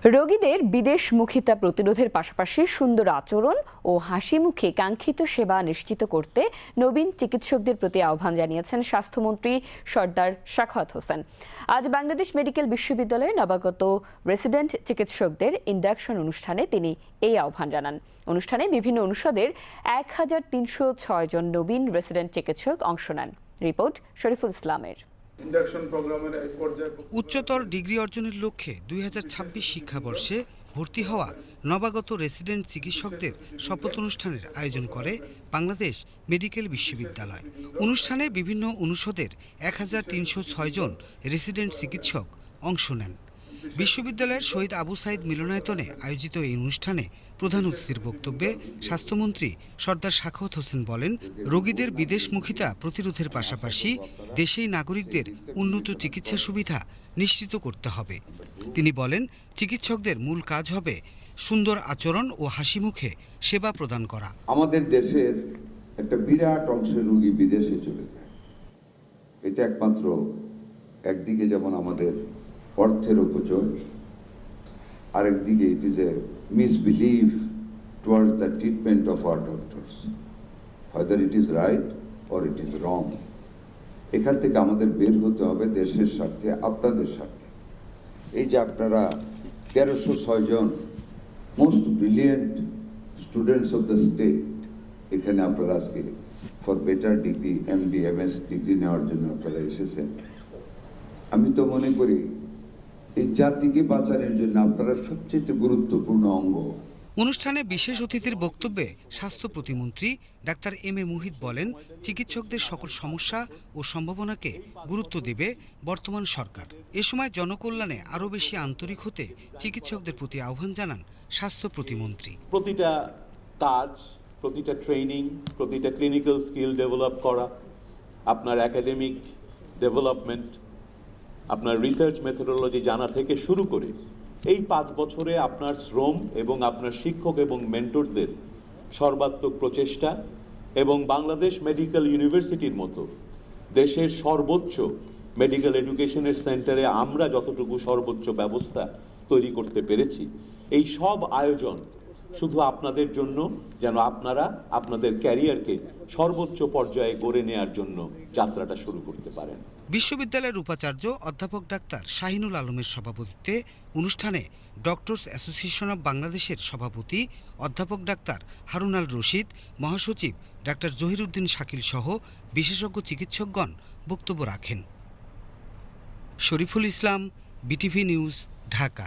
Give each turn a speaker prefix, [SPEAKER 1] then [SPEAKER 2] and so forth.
[SPEAKER 1] রোগীদের বিদেশমুখিতা প্রতিরোধের পাশাপাশি সুন্দর আচরণ ও হাসি মুখে কাঙ্ক্ষিত সেবা নিশ্চিত করতে নবীন চিকিৎসকদের প্রতি আহ্বান জানিয়েছেন স্বাস্থ্যমন্ত্রী সর্দার সাখাওয়াত হোসেন। আজ বাংলাদেশ মেডিকেল বিশ্ববিদ্যালয়ে নবাগত রেসিডেন্ট চিকিৎসকদের ইন্ডাকশন অনুষ্ঠানে তিনি এই আহ্বান জানান। অনুষ্ঠানে বিভিন্ন অনুষদের ১,৩০৬ জন নবীন রেসিডেন্ট চিকিৎসক অংশ নেন। রিপোর্ট শরীফুল ইসলামের।
[SPEAKER 2] উচ্চতর ডিগ্রি অর্জনের লক্ষ্যে ২০২৬ শিক্ষাবর্ষে ভর্তি হওয়া নবাগত রেসিডেন্ট চিকিৎসকদের শপথ অনুষ্ঠানের আয়োজন করে বাংলাদেশ মেডিকেল বিশ্ববিদ্যালয়। অনুষ্ঠানে বিভিন্ন অনুষদের ১,৩০৬ জন রেসিডেন্ট চিকিৎসক অংশ নেন। বিশ্ববিদ্যালয়ের শহীদ আবু সাইদ মিলনায়তনে আয়োজিত এই অনুষ্ঠানে প্রধান অতিথির বক্তব্যে স্বাস্থ্যমন্ত্রী সর্দার সাখাওয়াত হোসেন বলেন, রোগীদের বিদেশমুখিতা প্রতিরোধের পাশাপাশি দেশেই নাগরিকদের উন্নত চিকিৎসা সুবিধা নিশ্চিত করতে হবে। তিনি বলেন, চিকিৎসকদের মূল কাজ হবে সুন্দর আচরণ ও হাসি মুখে সেবা প্রদান করা।
[SPEAKER 3] আমাদের দেশের একটা বিরাট অংশের রোগী বিদেশে চলে যায়। এটা একমাত্র একদিকে যেমন আমাদের অর্থের অপচয়, আরেকদিকে it is a misbelief towards the treatment of our doctors, whether it is right or it is wrong। এখান থেকে আমাদের বের হতে হবে দেশের স্বার্থে, আপনাদের স্বার্থে। এই যে আপনারা ১৩০৬ জন most brilliant students of the state এখানে আপনারা আজকে for better degree, MD, MS degree নেওয়ার জন্য আপনারা এসেছেন। আমি তো মনে করি এই জাতিকে বাঁচানোর জন্য আপনারা সবচেয়ে গুরুত্বপূর্ণ অঙ্গ।
[SPEAKER 2] অনুষ্ঠানে বিশেষ অতিথির বক্তব্যে স্বাস্থ্য প্রতিমন্ত্রী ডাক্তার M.A. মুহিত বলেন, চিকিৎসকদের সকল সমস্যা ও সম্ভাবনাকে গুরুত্ব দেবে বর্তমান সরকার। এ সময় জনকল্যাণে আরও বেশি আন্তরিক হতে চিকিৎসকদের প্রতি আহ্বান জানান স্বাস্থ্য প্রতিমন্ত্রী।
[SPEAKER 4] প্রতিটা কাজ, প্রতিটা ট্রেনিং, প্রতিটা ক্লিনিক্যাল স্কিল ডেভেলপ করা, আপনার একাডেমিক ডেভেলপমেন্ট, আপনার রিসার্চ মেথোডোলজি জানা থেকে শুরু করে এই 5 বছরে আপনার শ্রম এবং আপনার শিক্ষক এবং মেন্টরদের সর্বাত্মক প্রচেষ্টা এবং বাংলাদেশ মেডিকেল ইউনিভার্সিটির মতো দেশের সর্বোচ্চ মেডিকেল এডুকেশনের সেন্টারে আমরা যতটুকু সর্বোচ্চ ব্যবস্থা তৈরি করতে পেরেছি, এই সব আয়োজন শুধু আপনাদের জন্য, যেন আপনারা আপনাদের ক্যারিয়ারকে সর্বোচ্চ পর্যায়ে গড়ে নেওয়ার জন্য যাত্রাটা শুরু করতে পারেন।
[SPEAKER 2] বিশ্ববিদ্যালয়ের উপাচার্য অধ্যাপক ডাক্তার শাহিনুল আলমের সভাপতিত্বে অনুষ্ঠানে ডক্টরস অ্যাসোসিয়েশন অব বাংলাদেশের সভাপতি অধ্যাপক ডাক্তার হারুন আল রশিদ, মহাসচিব ডাক্তার জহিরুদ্দিন শাকিল সহ বিশেষজ্ঞ চিকিৎসকগণ বক্তব্য রাখেন। Shariful Islam, BTV news, Dhaka.